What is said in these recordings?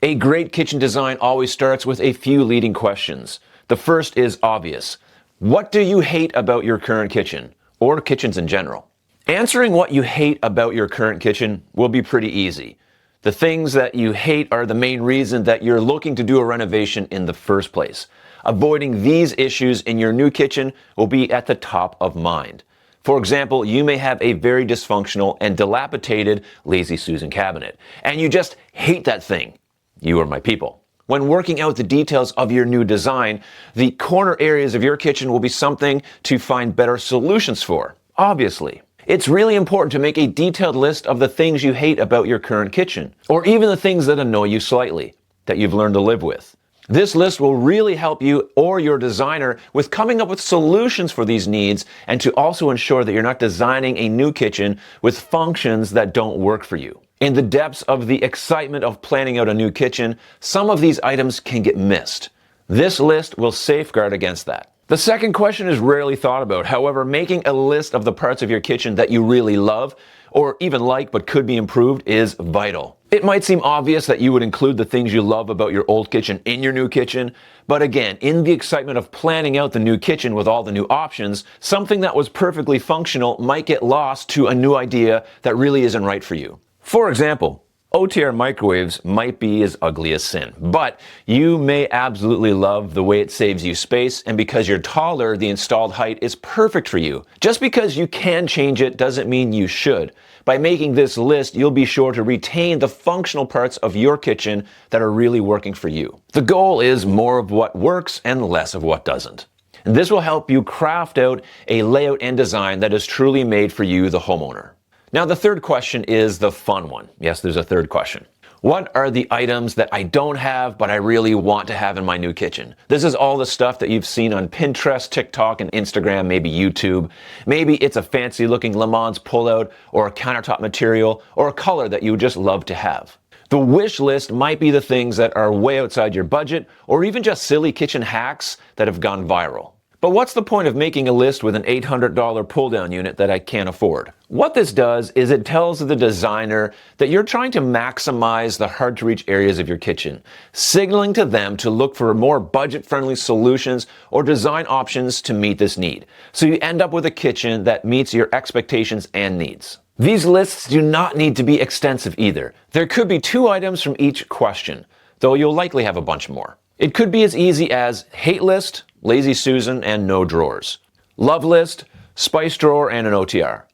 A great kitchen design always starts with a few leading questions. The first is obvious. What do you hate about your current kitchen, or kitchens in general? Answering what you hate about your current kitchen will be pretty easy. The things that you hate are the main reason that you're looking to do a renovation in the first place. Avoiding these issues in your new kitchen will be at the top of mind. For example, you may have a very dysfunctional and dilapidated Lazy Susan cabinet, and you just hate that thing. You are my people. When working out the details of your new design, the corner areas of your kitchen will be something to find better solutions for, obviously. It's really important to make a detailed list of the things you hate about your current kitchen, or even the things that annoy you slightly, that you've learned to live with. This list will really help you or your designer with coming up with solutions for these needs, and to also ensure that you're not designing a new kitchen with functions that don't work for you. In the depths of the excitement of planning out a new kitchen, some of these items can get missed. This list will safeguard against that. The second question is rarely thought about. However, making a list of the parts of your kitchen that you really love, or even like but could be improved, is vital. It might seem obvious that you would include the things you love about your old kitchen in your new kitchen, but again, in the excitement of planning out the new kitchen with all the new options, something that was perfectly functional might get lost to a new idea that really isn't right for you. For example, OTR microwaves might be as ugly as sin, but you may absolutely love the way it saves you space, and because you're taller, the installed height is perfect for you. Just because you can change it doesn't mean you should. By making this list, you'll be sure to retain the functional parts of your kitchen that are really working for you. The goal is more of what works and less of what doesn't. And this will help you craft out a layout and design that is truly made for you, the homeowner. Now, the third question is the fun one. Yes, there's a third question. What are the items that I don't have but I really want to have in my new kitchen? This is all the stuff that you've seen on Pinterest, TikTok, and Instagram, maybe YouTube. Maybe it's a fancy looking Le Mans pullout, or a countertop material, or a color that you would just love to have. The wish list might be the things that are way outside your budget, or even just silly kitchen hacks that have gone viral. But what's the point of making a list with an $800 pull-down unit that I can't afford? What this does is it tells the designer that you're trying to maximize the hard-to-reach areas of your kitchen, signaling to them to look for more budget-friendly solutions or design options to meet this need. So you end up with a kitchen that meets your expectations and needs. These lists do not need to be extensive either. There could be 2 items from each question, though you'll likely have a bunch more. It could be as easy as hate list, Lazy Susan, and no drawers. Love list, spice drawer, and an OTR.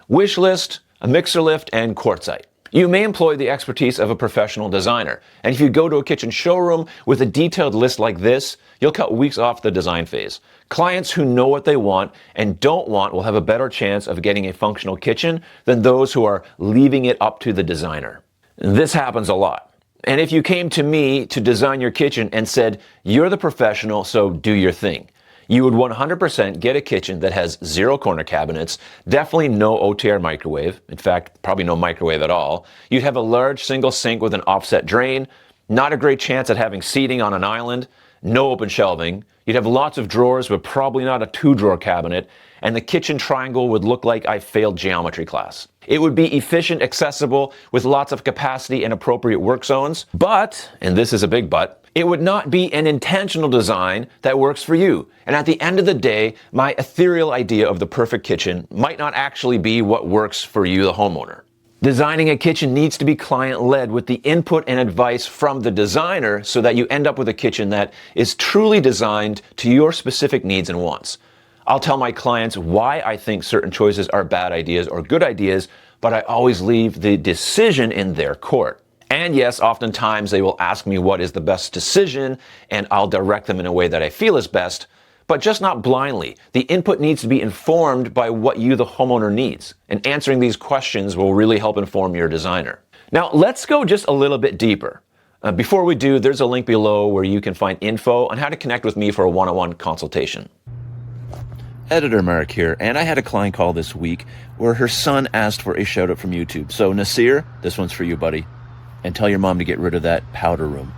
Wish list, a mixer lift, and quartzite. You may employ the expertise of a professional designer, and if you go to a kitchen showroom with a detailed list like this, you'll cut weeks off the design phase. Clients who know what they want and don't want will have a better chance of getting a functional kitchen than those who are leaving it up to the designer. This happens a lot. And if you came to me to design your kitchen and said, "You're the professional, so do your thing," you would 100% get a kitchen that has 0 corner cabinets, definitely no OTR microwave, in fact, probably no microwave at all. You'd have a large single sink with an offset drain, not a great chance at having seating on an island, no open shelving. You'd have lots of drawers, but probably not a 2-drawer cabinet, and the kitchen triangle would look like I failed geometry class. It would be efficient, accessible, with lots of capacity and appropriate work zones, but, and this is a big but, it would not be an intentional design that works for you. And at the end of the day, my ethereal idea of the perfect kitchen might not actually be what works for you, the homeowner. Designing a kitchen needs to be client-led with the input and advice from the designer so that you end up with a kitchen that is truly designed to your specific needs and wants. I'll tell my clients why I think certain choices are bad ideas or good ideas, but I always leave the decision in their court. And yes, oftentimes they will ask me what is the best decision, and I'll direct them in a way that I feel is best, but just not blindly. The input needs to be informed by what you, the homeowner, needs, and answering these questions will really help inform your designer. Now, let's go just a little bit deeper. Before we do, there's a link below where you can find info on how to connect with me for a one-on-one consultation. Editor Mark here, and I had a client call this week where her son asked for a shout out from YouTube. So Nasir, this one's for you, buddy. And tell your mom to get rid of that powder room.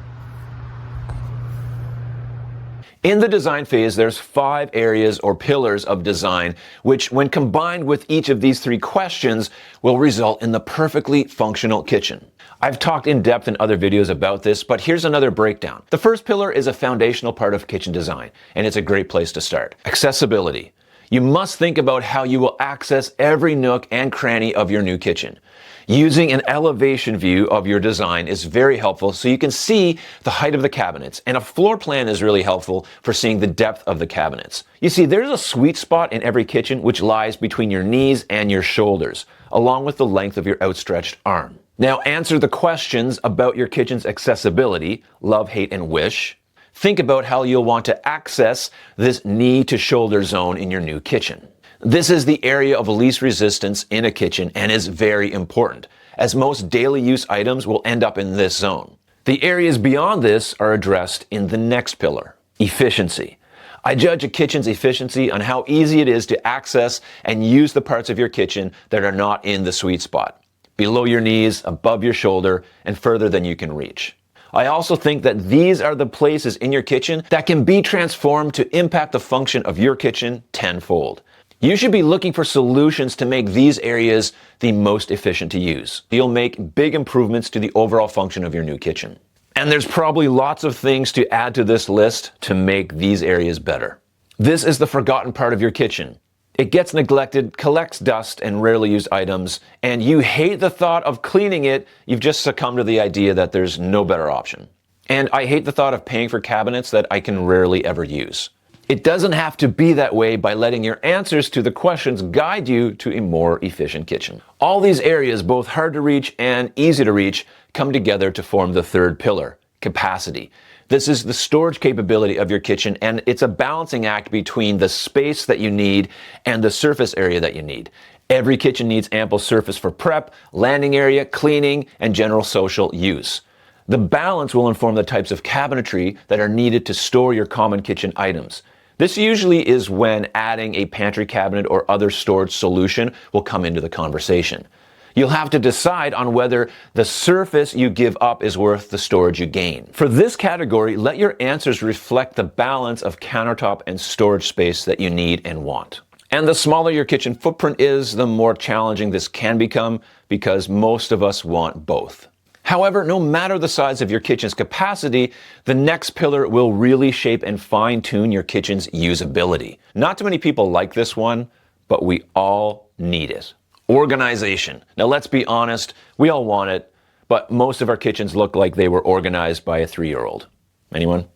In the design phase, there's 5 areas or pillars of design, which when combined with each of these 3 questions will result in the perfectly functional kitchen. I've talked in depth in other videos about this, but here's another breakdown. The first pillar is a foundational part of kitchen design, and it's a great place to start. Accessibility. You must think about how you will access every nook and cranny of your new kitchen. Using an elevation view of your design is very helpful so you can see the height of the cabinets, and a floor plan is really helpful for seeing the depth of the cabinets. You see, there's a sweet spot in every kitchen which lies between your knees and your shoulders, along with the length of your outstretched arm. Now answer the questions about your kitchen's accessibility, love, hate, and wish. Think about how you'll want to access this knee to shoulder zone in your new kitchen. This is the area of least resistance in a kitchen and is very important, as most daily use items will end up in this zone. The areas beyond this are addressed in the next pillar, efficiency. I judge a kitchen's efficiency on how easy it is to access and use the parts of your kitchen that are not in the sweet spot, below your knees, above your shoulder, and further than you can reach. I also think that these are the places in your kitchen that can be transformed to impact the function of your kitchen tenfold. You should be looking for solutions to make these areas the most efficient to use. You'll make big improvements to the overall function of your new kitchen. And there's probably lots of things to add to this list to make these areas better. This is the forgotten part of your kitchen. It gets neglected, collects dust and rarely used items, and you hate the thought of cleaning it. You've just succumbed to the idea that there's no better option. And I hate the thought of paying for cabinets that I can rarely ever use. It doesn't have to be that way by letting your answers to the questions guide you to a more efficient kitchen. All these areas, both hard to reach and easy to reach, come together to form the third pillar, capacity. This is the storage capability of your kitchen, and it's a balancing act between the space that you need and the surface area that you need. Every kitchen needs ample surface for prep, landing area, cleaning, and general social use. The balance will inform the types of cabinetry that are needed to store your common kitchen items. This usually is when adding a pantry cabinet or other storage solution will come into the conversation. You'll have to decide on whether the surface you give up is worth the storage you gain. For this category, let your answers reflect the balance of countertop and storage space that you need and want. And the smaller your kitchen footprint is, the more challenging this can become because most of us want both. However, no matter the size of your kitchen's capacity, the next pillar will really shape and fine-tune your kitchen's usability. Not too many people like this one, but we all need it. Organization. Now let's be honest, we all want it, but most of our kitchens look like they were organized by a 3-year-old. Anyone?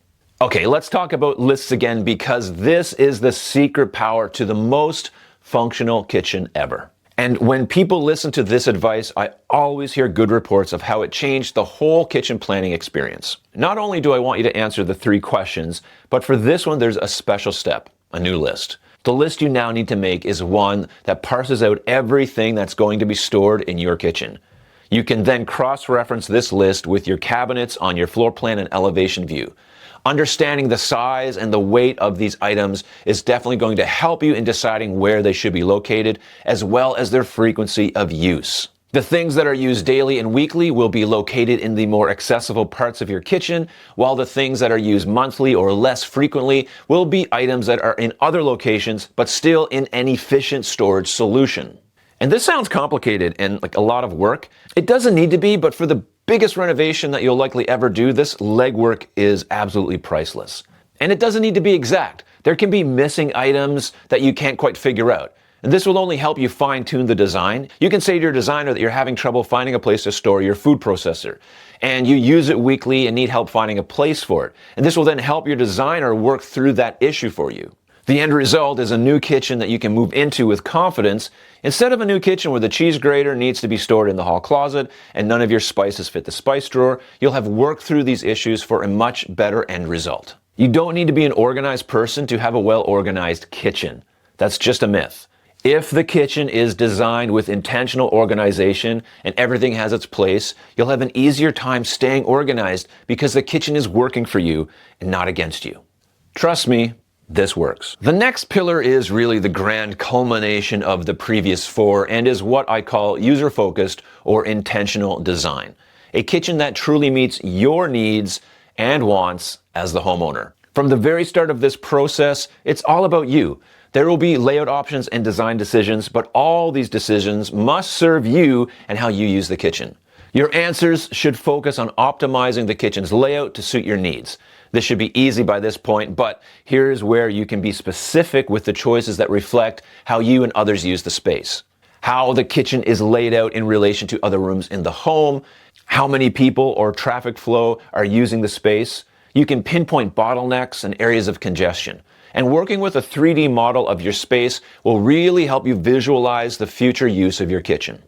Okay, let's talk about lists again because this is the secret power to the most functional kitchen ever. And when people listen to this advice, I always hear good reports of how it changed the whole kitchen planning experience. Not only do I want you to answer the 3 questions, but for this one there's a special step, a new list. The list you now need to make is one that parses out everything that's going to be stored in your kitchen. You can then cross-reference this list with your cabinets on your floor plan and elevation view. Understanding the size and the weight of these items is definitely going to help you in deciding where they should be located, as well as their frequency of use. The things that are used daily and weekly will be located in the more accessible parts of your kitchen, while the things that are used monthly or less frequently will be items that are in other locations, but still in an efficient storage solution. And this sounds complicated and like a lot of work. It doesn't need to be, but for the biggest renovation that you'll likely ever do, this legwork is absolutely priceless. And it doesn't need to be exact. There can be missing items that you can't quite figure out. And this will only help you fine-tune the design. You can say to your designer that you're having trouble finding a place to store your food processor, and you use it weekly and need help finding a place for it. And this will then help your designer work through that issue for you. The end result is a new kitchen that you can move into with confidence, instead of a new kitchen where the cheese grater needs to be stored in the hall closet and none of your spices fit the spice drawer. You'll have worked through these issues for a much better end result. You don't need to be an organized person to have a well-organized kitchen. That's just a myth. If the kitchen is designed with intentional organization and everything has its place, you'll have an easier time staying organized because the kitchen is working for you and not against you. Trust me, this works. The next pillar is really the grand culmination of the previous 4 and is what I call user-focused or intentional design. A kitchen that truly meets your needs and wants as the homeowner. From the very start of this process, it's all about you. There will be layout options and design decisions, but all these decisions must serve you and how you use the kitchen. Your answers should focus on optimizing the kitchen's layout to suit your needs. This should be easy by this point, but here's where you can be specific with the choices that reflect how you and others use the space. How the kitchen is laid out in relation to other rooms in the home, how many people or traffic flow are using the space. You can pinpoint bottlenecks and areas of congestion. And working with a 3D model of your space will really help you visualize the future use of your kitchen.